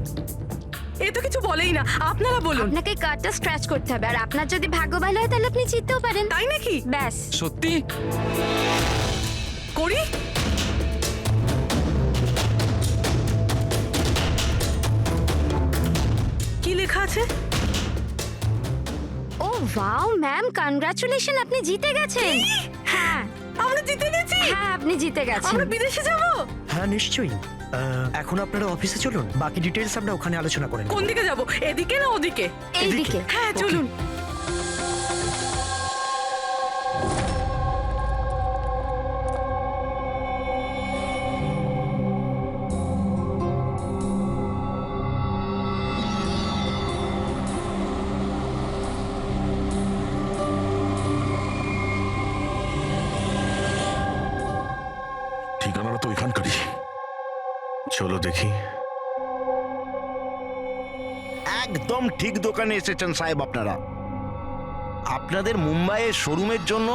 এ তো কিছু বলেই না, আপনারা বলুন। আপনাকে কার্ডটা স্ক্র্যাচ করতে হবে, আর আপনার যদি ভাগ্য ভালো হয় তাহলে আপনি জিততেও পারেন। তাই নাকি? ব্যাস। সত্যি? করি। কি লেখা আছে? ও ওয়াও ম্যাম, কনগ্রাচুলেশন, আপনি জিতে গেছেন। হ্যাঁ আমরা জিতে গেছি। হ্যাঁ, আপনি জিতে গেছেন। আমরা বিদেশে যাব। হ্যাঁ নিশ্চয়ই। এখন আপনারা অফিসে চলুন, বাকি ডিটেলস আমরা ওখানে আলোচনা করে নেব। কোন দিকে যাব? এদিকে না ওদিকে? এইদিকে। হ্যাঁ চলুন। ঠিকানাটা তো এখানকারই। চলো দেখি। একদম ঠিক দোকানে এসেছেন সাহেব আপনারা। আপনাদের মুম্বাইয়ের শোরুমের জন্য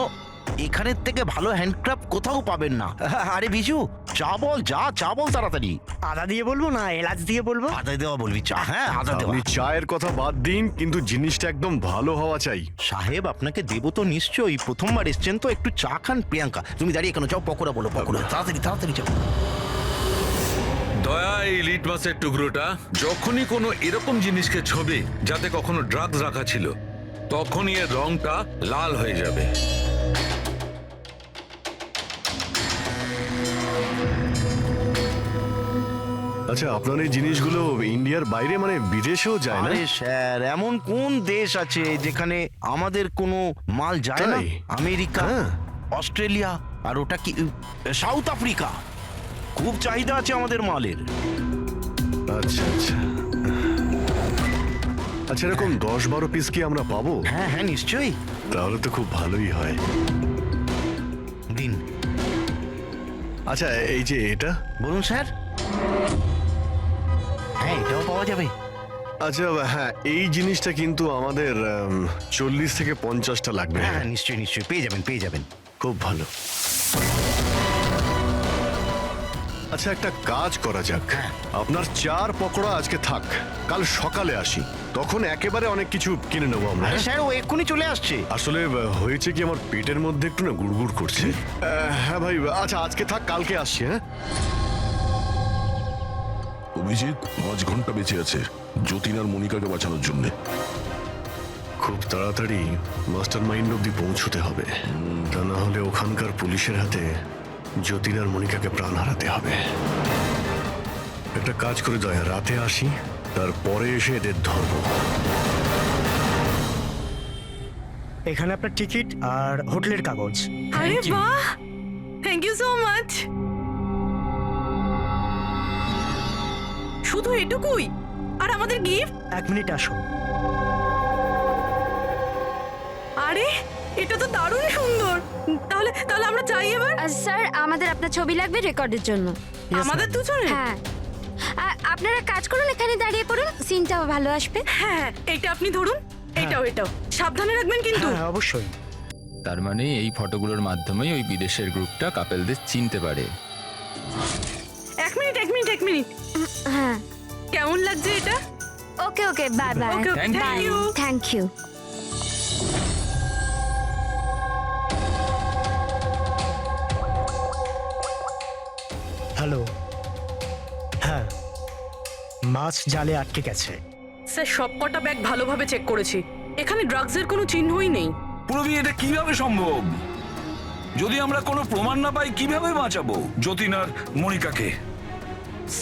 এখানের থেকে ভালো হ্যান্ডক্রাফট কোথাও পাবেন না। আরে বিজু, চা বল, চা বল তাড়াতাড়ি। আদা দিয়ে বলবো না এলাচ দিয়ে বলবো? আদা দেওয়া বলবি চা? হ্যাঁ আদা দেওয়া। আপনি চায়ের কথা বাদ দিন, কিন্তু জিনিসটা একদম ভালো হওয়া চাই। সাহেব আপনাকে দেবো তো নিশ্চয়ই, প্রথমবার এসছেন তো, একটু চা খান। প্রিয়াঙ্কা তুমি দাঁড়িয়ে কেন? যাও পকোড়া বলো, পকোড়া তাড়াতাড়ি যাও। দয়া, এই লিট মাছের টুকরোটা যখনই কোনো এরকম জিনিসকে ছবে যাতে কখনো ড্রাগস রাখা ছিল, তখনই এর রংটা লাল হয়ে যাবে। আচ্ছা, আপনার এই জিনিসগুলো ইন্ডিয়ার বাইরে মানে বিদেশেও যায় না? আরে স্যার, এমন কোন দেশ আছে যেখানে আমাদের কোনো মাল যায় না? তাই? আমেরিকা, হ্যাঁ। অস্ট্রেলিয়া, আর ওটা কি সাউথ আফ্রিকা। খুব চাহিদা আছে আমাদের মালের। আচ্ছা আচ্ছা আচ্ছা, এরকম 10-12 পিস কি আমরা পাবো? হ্যাঁ হ্যাঁ নিশ্চয়ই। তাহলে তো খুব ভালোই হয়। দিন। আচ্ছা, এই যে এটা বলুন স্যার। হ্যাঁ এটাও পাওয়া যাবে। আচ্ছা হ্যাঁ, এই জিনিসটা কিন্তু আমাদের 40 থেকে 50টা লাগবে। হ্যাঁ হ্যাঁ নিশ্চয়ই পেয়ে যাবেন। খুব ভালো। আচ্ছা, একটা কাজ করা যাক। আপনার 4 পকোড়া আজকে থাক, কাল সকালে আসি, তখন একেবারে অনেক কিছু কিনে নেবো আমরা। আরে স্যার, ও এক্ষুনি চলে আসছে। আসলে হয়েছে কি, আমার পেটের মধ্যে একটু না গুড়গুড় করছে। হ্যাঁ ভাই, আচ্ছা আজকে থাক, কালকে আসছি। হ্যাঁ অভিজিৎ 5 ঘন্টা বেঁচে আছে যতীন আর মনিকাকে বাঁচানোর জন্য। খুব তাড়াতাড়ি মাস্টার মাইন্ড অব্দি পৌঁছতে হবে, তা না হলে ওখানকার পুলিশের হাতে যতীন আর মনিকাকে প্রাণ হারাতে হবে। একটা কাজ করে দয়া, রাতে আসি, তারপরে এসে এদের ধরবো। এখানে আপনার টিকিট আর হোটেলের কাগজ। আরে বাহ, থ্যাংক ইউ সো মাচ। শুধু এটুকুই? আর আমাদের গিফট? 1 মিনিট আসুন। আরে এটা তো দারুণ সুন্দর। তাহলে আমরা চাই এবার। স্যার, আমাদের আপনার ছবি লাগবে রেকর্ডের জন্য। আমাদের দুজনে? হ্যাঁ। আপনারা কাজ করুন, এখানে দাঁড়িয়ে পড়ুন, সিনটাও ভালো আসবে। হ্যাঁ এটা আপনি ধরুন, এটাও সাবধানে রাখবেন কিন্তু। হ্যাঁ অবশ্যই। তার মানে এই ফটোগুলোর মাধ্যমেই ওই বিদেশের গ্রুপটা কাপেলদের চিনতে পারে। এক মিনিট। হ্যাঁ। কেমন লাগছে এটা? Okay bye bye. Okay, Thank you. Thank you. Hello. হ্যাঁ, মাছ জালে আটকে গেছে। স্যার সবকটা ব্যাগ ভালোভাবে চেক করেছি, এখানে ড্রাগসের কোনো চিহ্নই নেই। পুরবি, এটা কিভাবে সম্ভব? যদি আমরা কোনো প্রমাণ না পাই, কিভাবে বাঁচাবো যতীন আর মনিকাকে?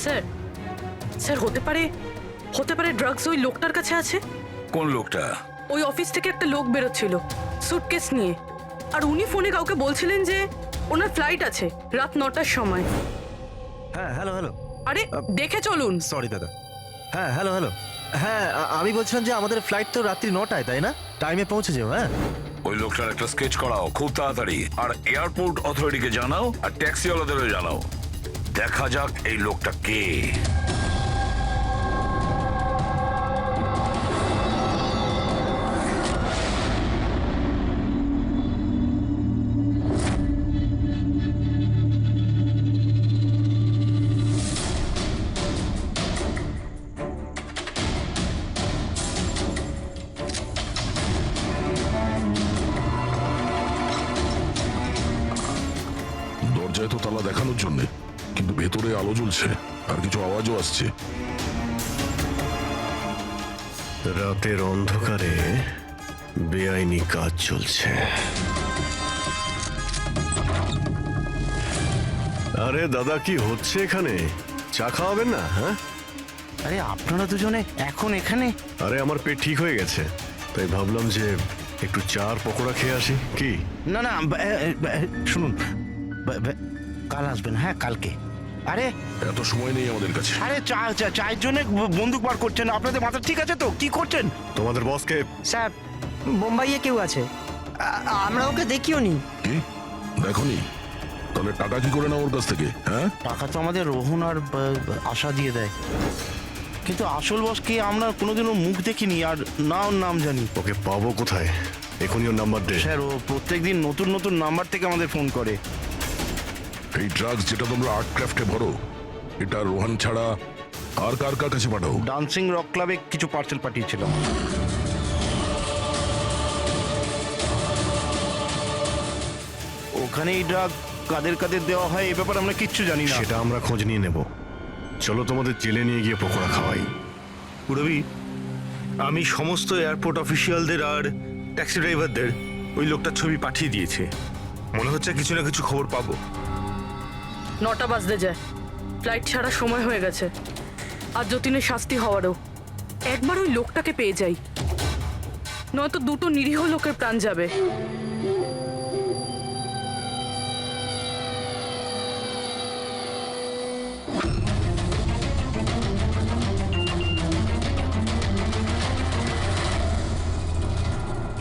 স্যার হতে পারে ড্রাগস ওই লোকটার কাছে আছে। কোন লোকটা? ওই অফিস থেকে একটা লোক বেরোচ্ছিল সুটকেস নিয়ে, আর উনি ফোনে কাউকে বলছিলেন যে ওনার ফ্লাইট আছে রাত 9টার সময়। হ্যাঁ হ্যালো। আরে দেখে চলুন। সরি দাদা। হ্যাঁ হ্যালো। হ্যাঁ আমি বলছিলাম যে আমাদের ফ্লাইট তো রাত্রি 9টায়, তাই না? টাইমে পৌঁছে যাও। হ্যাঁ ওই লোকটার একটা স্কেচ করাও খুব তাড়াতাড়ি, আর এয়ারপোর্ট অথরিটিকে জানাও, আর ট্যাক্সিওয়ালাদেরও জানাও। দেখা যাক এই লোকটা কে। দরজায় তো তালা দেখানোর জন্য, কিন্তু ভেতরে আলো জ্বলছে আর কিছু আওয়াজও আসছে। রাতের অন্ধকারে বেআইনি কাজ চলছে। আরে দাদা, কি হচ্ছে এখানে? চা খাওয়াবেন না? হ্যাঁ, আরে আপনারা দুজনে এখন এখানে? আরে আমার পেট ঠিক হয়ে গেছে, তাই ভাবলাম যে একটু চার পকোড়া খেয়ে আসি। কি? না না, শুনুন, কাল আসবেন। হ্যাঁ, কালকে। আরে এত সময় নেই আমাদের কাছে। আরে চায়ের জন্য বন্দুক বার করছেন? আপনাদের মাথা ঠিক আছে তো? কি করছেন? তোমাদের বসকে? স্যার, বোম্বাইয়ে কেউ আছে, আমরা ওকে দেখিও নি। কি দেখনি? তাহলে টাকা কি করে না ওর কাছ থেকে? হ্যাঁ, টাকা তো আমাদের রোহন আর আশা দিয়ে দেয়, কিন্তু আসল বসকে আমরা কোনোদিনও মুখ দেখিনি, আর না ওর নাম জানি। ওকে পাবো কোথায়? এখনই ওর নাম্বার দে। স্যার, ও প্রত্যেকদিন নতুন নতুন নাম্বার থেকে আমাদের ফোন করে। এই ড্রাগস যেটা তোমরা আর্ট ক্রাফটে ভরো, এটা রোহান ছাড়া আর কার কার কাছে পাঠাও? ডান্সিং রক ক্লাবে কিছু পার্সেল পাঠিয়েছিলাম। ওখানে এই ড্রাগ কাদের কাদের দেওয়া হয় এ ব্যাপারে আমরা কিচ্ছু জানি না। সেটা আমরা খোঁজ নিয়ে নেব। চলো তোমাদের জেলে নিয়ে গিয়ে পকোড়া খাওয়াই। পুরবি, আমি সমস্ত এয়ারপোর্ট অফিসিয়ালদের আর ট্যাক্সি ড্রাইভারদের ওই লোকটার ছবি পাঠিয়ে দিয়েছে। মনে হচ্ছে কিছু না কিছু খবর পাবো। 9টা বাজতে যায়, ফ্লাইট ছাড়ার সময় হয়ে গেছে, আর যতীনের শাস্তি হওয়ারও। একবার ওই লোকটাকে পেয়ে যাই, নয়তো দুটো নিরীহ লোকের প্রাণ যাবে।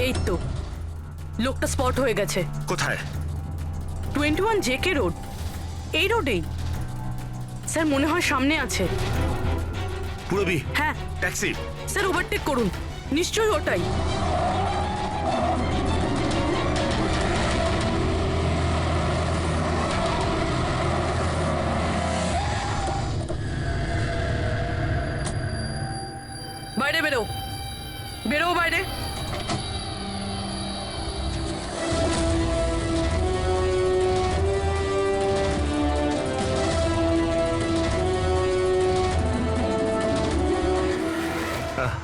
এই তো লোকটা স্পট হয়ে গেছে। কোথায়? 21 জেকে রোড, এই রোডেই। স্যার, মনে হয় সামনে আছে। পুরবি, হ্যাঁ ট্যাক্সি। স্যার, ওভারটেক করুন, নিশ্চয়ই ওটাই। বাইরে বেরো, বেরো বাইরে।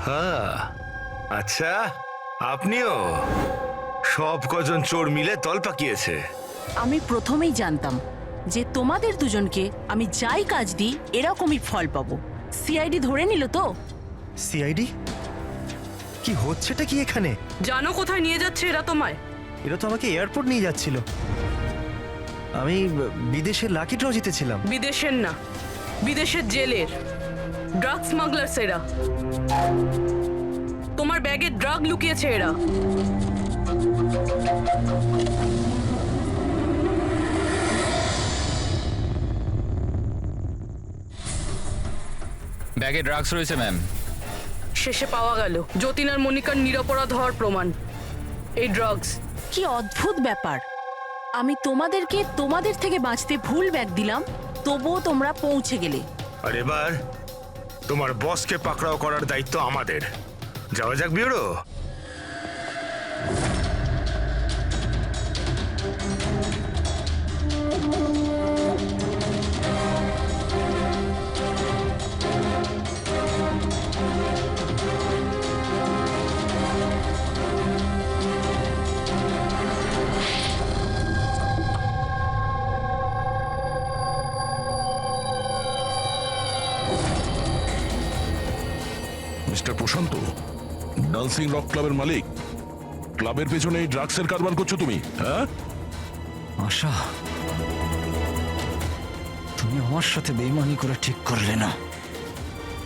হ্যাঁ, আচ্ছা, আপনিও? সব কজন চোর মিলে তল পাকিয়েছে। আমি প্রথমেই জানতাম যে তোমাদের দুজনকে আমি যাই কাজ দিই এরকমই ফল পাবো। সিআইডি ধরে নিল তো? সিআইডি? কি হচ্ছেটা কি এখানে? জানো কোথায় নিয়ে যাচ্ছে এরা তোমায়? এরা তো আমাকে এয়ারপোর্ট নিয়ে যাচ্ছিল। আমি বিদেশের লাকি ড্র জিতেছিলাম। বিদেশের না, বিদেশের জেলের ড্রাগ স্মাগলার্স এরা। তোমার ব্যাগে ড্রাগ লুকিয়েছে এরা। ব্যাগে ড্রাগস রয়েছে ম্যাম। শেষে পাওয়া গেল যতীন আর মনিকার নিরপরাধ হওয়ার প্রমাণ। এই ড্রাগস। কি অদ্ভুত ব্যাপার, আমি তোমাদেরকে তোমাদের থেকে বাঁচতে ভুল ব্যাগ দিলাম, তবুও তোমরা পৌঁছে গেলে। আর এবার তোমার বসকে পাকড়াও করার দায়িত্ব আমাদের। যাওয়া যাক ব্যুরো। মিস্টার প্রশান্ত, ডান্সিং রক ক্লাবের মালিক, ক্লাবের পেছনে এই ড্রাগসের কারবার করছো তুমি? হ্যাঁ, আশা, তুমি আমার সাথে বেইমানি করে ঠিক করলে না।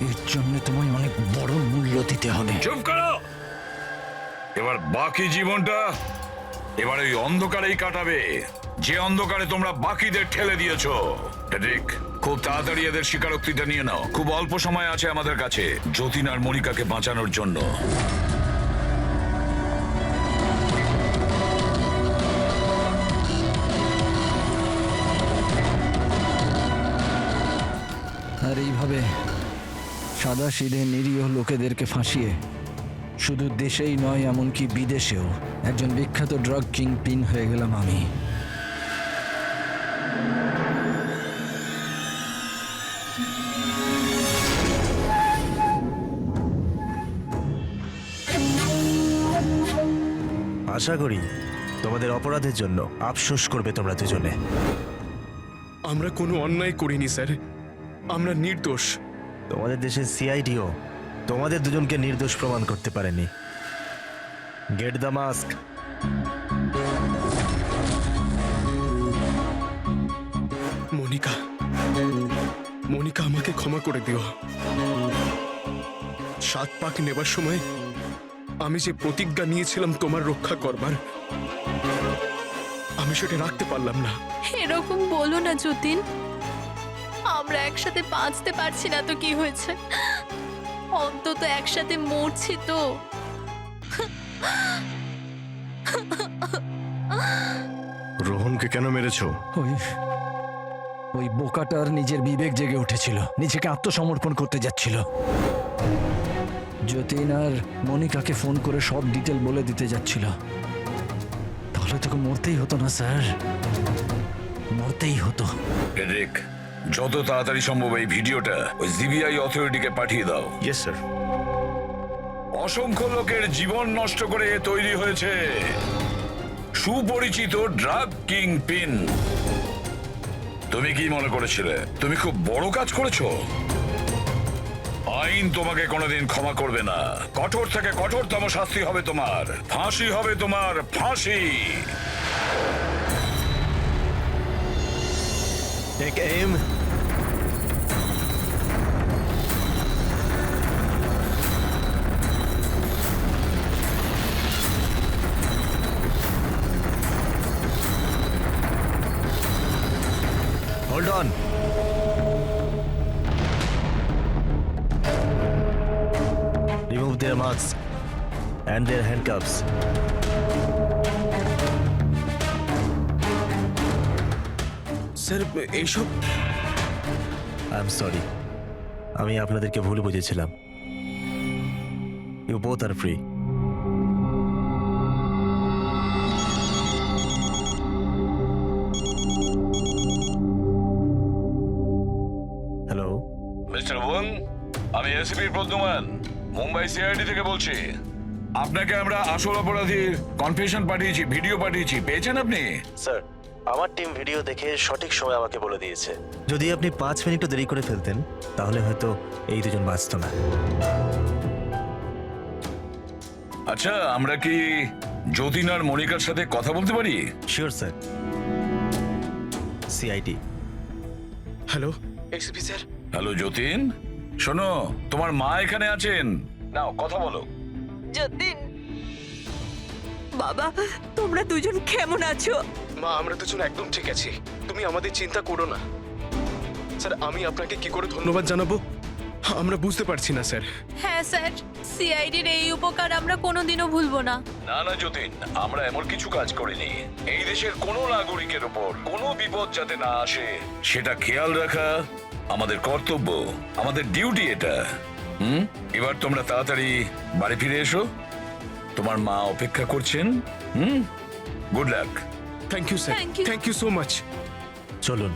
এর জন্য তোমায় অনেক বড় মূল্য দিতে হবে। চুপ করো। এবার বাকি জীবনটা এবার ওই অন্ধকারেই কাটাবে, যে অন্ধকারে তোমরা বাকিদের ঠেলে দিয়েছো। ঠিক? খুব তাড়াতাড়ি এদের স্বীকারোক্তিটা নিয়ে নাও। খুব অল্প সময় আছে আমাদের কাছে যতীন আর মনিকাকে বাঁচানোর জন্য। আর এইভাবে সাদা সিধে নিরীহ লোকেদেরকে ফাঁসিয়ে শুধু দেশেই নয় এমনকি বিদেশেও একজন বিখ্যাত ড্রাগ কিং পিন হয়ে গেলাম আমি। আশা করি তোমাদের অপরাধের জন্য আফসোস করবে তোমরা দুজনে। আমরা কোনো অন্যায় করিনি স্যার, আমরা নির্দোষ। তোমাদের দেশের সিআইডিও তোমাদের দুজনকে নির্দোষ প্রমাণ করতে পারেনি। Get the mask. Monika, Monika আমাকে ক্ষমা করে দিও। 7 পাক নেবার সময় আমি যে প্রতিজ্ঞা নিয়েছিলাম তোমার রক্ষা করবার, আমি সেটা রাখতে পারলাম না। এরকম বলো না যতীন, আমরা একসাথে বাঁচতে পারছি না তো কি হয়েছে, অন্তত একসাথে মরছি তো। রোহনকে কেন মেরেছো? ওই বোকাটার নিজের বিবেক জেগে উঠেছিল, নিজেকে আত্মসমর্পণ করতে যাচ্ছিল। যতীন আর মনিকাকে ফোন করে সব ডিটেল বলে দিতে যাচ্ছিল। তাহলে তোকে মরতেই হতো না স্যার, মরতেই হতো। ফেডরিক, যত তাড়াতাড়ি সম্ভব এই ভিডিওটা ওই সিবিআই অথরিটিকে পাঠিয়ে দাও। Yes sir. অসংখ্য লোকের জীবন নষ্ট করে তৈরি হয়েছে সুপরিচিত ড্রাগ কিং পিন। তুমি কি মনে করেছিলে তুমি খুব বড় কাজ করেছো? আইন তোমাকে কোনোদিন ক্ষমা করবে না। কঠোর থেকে কঠোরতম শাস্তি হবে তোমার, ফাঁসি হবে তোমার, ফাঁসি। Take aim. Hold on. Remove their masks and their handcuffs. Sir এইসব আই এম সরি, আমি আপনাদেরকে ভুল বুঝেছিলাম। You both are free. Hello mister Wang, আমি এসপি প্রদ্যুমান, মুম্বাই সিআইডি থেকে বলছি। আপনাকে আমরা আসল অপরাধীর কনফেশন পাঠিয়েছি, ভিডিও পাঠিয়েছি, পেয়েছেন আপনি? স্যার, আমার টিম ভিডিও দেখে সঠিক সময় আমাকে বলে দিয়েছে। যদি আপনি 5 মিনিটও দেরি করে ফেলতেন তাহলে হয়তো এই দুজন বাঁচত না। আচ্ছা, আমরা কি যতীন আর মনিকার সাথে কথা বলতে পারি? Sure sir. CID. Hello SP sir. Hello Jatin, শোনো, তোমার মা এখানে আছেন, নাও কথা বলো। যতীন, বাবা, তোমরা দুজন কেমন আছো? মা, আমরা দুজন একদম ঠিক আছি, তুমি আমাদের চিন্তা করো না। স্যার, আমি আপনাকে কি করে ধন্যবাদ জানাবো আমরা বুঝতে পারছি না স্যার। হ্যাঁ স্যার, সিআইডির এই উপকার আমরা কোনোদিনও ভুলবো না। না না যতীন, আমরা এমন কিছু কাজ করিনি। এই দেশের কোনো নাগরিকের উপর কোনো বিপদ যাতে না আসে সেটা খেয়াল রাখা আমাদের কর্তব্য, আমাদের ডিউটি এটা। এবার তোমরা তাড়াতাড়ি বাড়ি ফিরে এসো, তোমার মা অপেক্ষা করছেন। Good luck. Thank you sir, Thank you. Thank you so much. চলুন।